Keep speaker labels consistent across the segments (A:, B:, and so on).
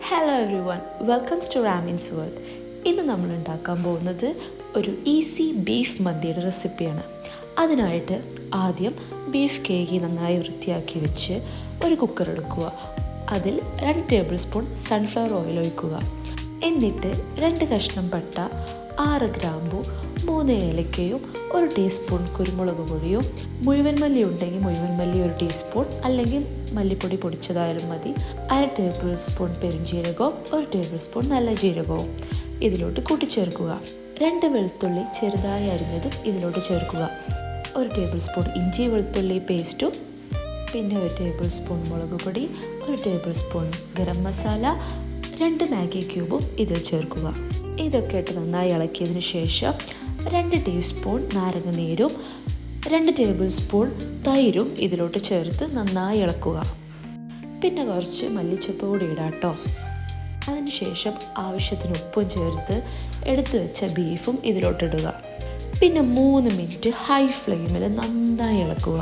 A: Hello everyone, welcomes to Ramin's world. ഇന്ന് നമ്മൾ ഉണ്ടാക്കാൻ പോകുന്നത് ഒരു ഈസി ബീഫ് മന്തിയുടെ റെസിപ്പിയാണ്. അതിനായിട്ട് ആദ്യം ബീഫ് കേക്ക് നന്നായി വൃത്തിയാക്കി വെച്ച് ഒരു കുക്കർ എടുക്കുക. അതിൽ 2 ടേബിൾ സ്പൂൺ സൺഫ്ലവർ ഓയിൽ ഒഴിക്കുക. എന്നിട്ട് 2 കഷ്ണം പട്ട, 6 ഗ്രാമ്പു, 3 ഏലക്കയും 1 ടീസ്പൂൺ കുരുമുളക് പൊടിയും, മുഴുവൻ മല്ലി ഉണ്ടെങ്കിൽ മുഴുവൻ മല്ലി 1 ടീസ്പൂൺ, അല്ലെങ്കിൽ മല്ലിപ്പൊടി പൊടിച്ചതായാലും മതി, 1/2 ടേബിൾ സ്പൂൺ പെരുംജീരകവും 1 ടേബിൾ സ്പൂൺ നല്ല ജീരകവും ഇതിലോട്ട് കൂട്ടിച്ചേർക്കുക. 2 വെളുത്തുള്ളി ചെറുതായി അരിഞ്ഞതും ഇതിലോട്ട് ചേർക്കുക. 1 ടേബിൾ സ്പൂൺ ഇഞ്ചി വെളുത്തുള്ളി പേസ്റ്റും, പിന്നെ 1 ടേബിൾ സ്പൂൺ മുളക് പൊടി, 1 tablespoon garam masala, 2 Maggi ക്യൂബും ഇതിൽ ചേർക്കുക. ഇതൊക്കെ ഇട്ട് നന്നായി ഇളക്കിയതിന് ശേഷം 2 ടീസ്പൂൺ നാരങ്ങ നീരും 2 ടേബിൾ സ്പൂൺ തൈരും ഇതിലോട്ട് ചേർത്ത് നന്നായി ഇളക്കുക. പിന്നെ കുറച്ച് മല്ലിച്ചപ്പ് കൂടി ഇടാം കേട്ടോ. അതിനുശേഷം ആവശ്യത്തിന് ഉപ്പും ചേർത്ത് എടുത്തു വെച്ച ബീഫും ഇതിലോട്ടിടുക. പിന്നെ 3 മിനിറ്റ് ഹൈ ഫ്ലെയിമിൽ നന്നായി ഇളക്കുക.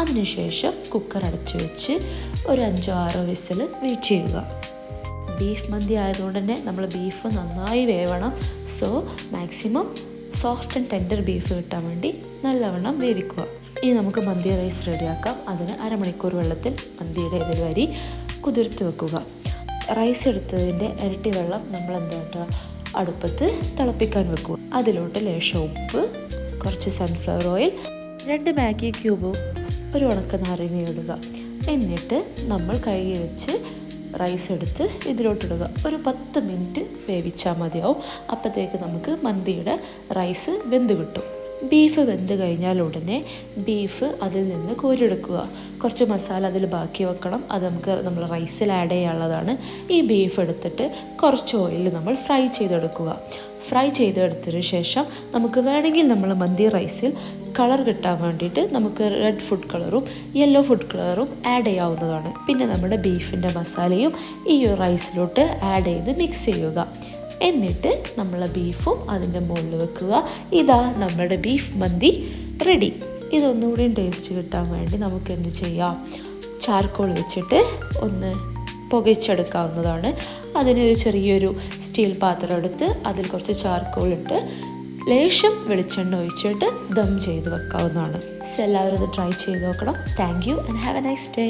A: അതിനുശേഷം കുക്കർ അടച്ചു വെച്ച് ഒരു 5-6 വിസിൽ വെയിറ്റ് ചെയ്യുക. ബീഫ് മന്തി ആയതുകൊണ്ട് തന്നെ നമ്മൾ ബീഫ് നന്നായി വേവണം. So maximum soft and tender beef കിട്ടാൻ വേണ്ടി നല്ലവണ്ണം വേവിക്കുക. ഇനി നമുക്ക് മന്തി റൈസ് റെഡിയാക്കാം. അതിന് 1/2 മണിക്കൂർ വെള്ളത്തിൽ മന്തിയുടെ ഇതിൽ വരി കുതിർത്ത് വെക്കുക. റൈസ് എടുത്തതിൻ്റെ ഇരട്ടി വെള്ളം നമ്മൾ അടുപ്പത്ത് തിളപ്പിക്കാൻ വെക്കുക. അതിലോട്ട് ലേശം ഉപ്പ്, കുറച്ച് സൺഫ്ലവർ ഓയിൽ, 2 മാഗി ക്യൂബ്, ഒരു ഉണക്ക നാരങ്ങ ഇടുക. എന്നിട്ട് നമ്മൾ കഴുകി വെച്ച് റൈസ് എടുത്ത് ഇതിലോട്ടിടുക. ഒരു 10 മിനിറ്റ് വേവിച്ചാൽ മതിയാവും. അപ്പോഴത്തേക്ക് നമുക്ക് മന്തിയുടെ റൈസ് വെന്ത് കിട്ടും. ബീഫ് വെന്ത് കഴിഞ്ഞാൽ ഉടനെ ബീഫ് അതിൽ നിന്ന് കോരിയെടുക്കുക. കുറച്ച് മസാല അതിൽ ബാക്കി വെക്കണം. അത് നമ്മൾ റൈസിൽ ആഡ് ചെയ്യാനുള്ളതാണ്. ഈ ബീഫ് എടുത്തിട്ട് കുറച്ച് ഓയിൽ നമ്മൾ ഫ്രൈ ചെയ്തെടുക്കുക. ഫ്രൈ ചെയ്തെടുത്തതിന് ശേഷം നമുക്ക് വേണമെങ്കിൽ നമ്മൾ മന്തി റൈസിൽ കളർ കിട്ടാൻ വേണ്ടിയിട്ട് നമുക്ക് റെഡ് ഫുഡ് കളറും യെല്ലോ ഫുഡ് കളറും ആഡ് ചെയ്യാവുന്നതാണ്. പിന്നെ നമ്മുടെ ബീഫിൻ്റെ മസാലയും ഈ റൈസിലോട്ട് ആഡ് ചെയ്ത് മിക്സ് ചെയ്യുക. എന്നിട്ട് നമ്മൾ ബീഫും അതിൻ്റെ മുകളിൽ വെക്കുക. ഇതാ നമ്മുടെ ബീഫ് മന്തി റെഡി. ഇതൊന്നുകൂടി ടേസ്റ്റ് കിട്ടാൻ വേണ്ടി നമുക്ക് എന്ത് ചെയ്യാം, ചാർക്കോൾ വെച്ചിട്ട് ഒന്ന് പുകച്ചെടുക്കാവുന്നതാണ്. അതിന് ചെറിയൊരു സ്റ്റീൽ പാത്രം എടുത്ത് അതിൽ കുറച്ച് ചാർക്കോൾ ഇട്ട് ലേശം വെളിച്ചെണ്ണ ഒഴിച്ചിട്ട് ദം ചെയ്ത് വെക്കാവുന്നതാണ്. എല്ലാവരും ഇത് ട്രൈ ചെയ്ത് നോക്കണം. Thank you and have A nice day.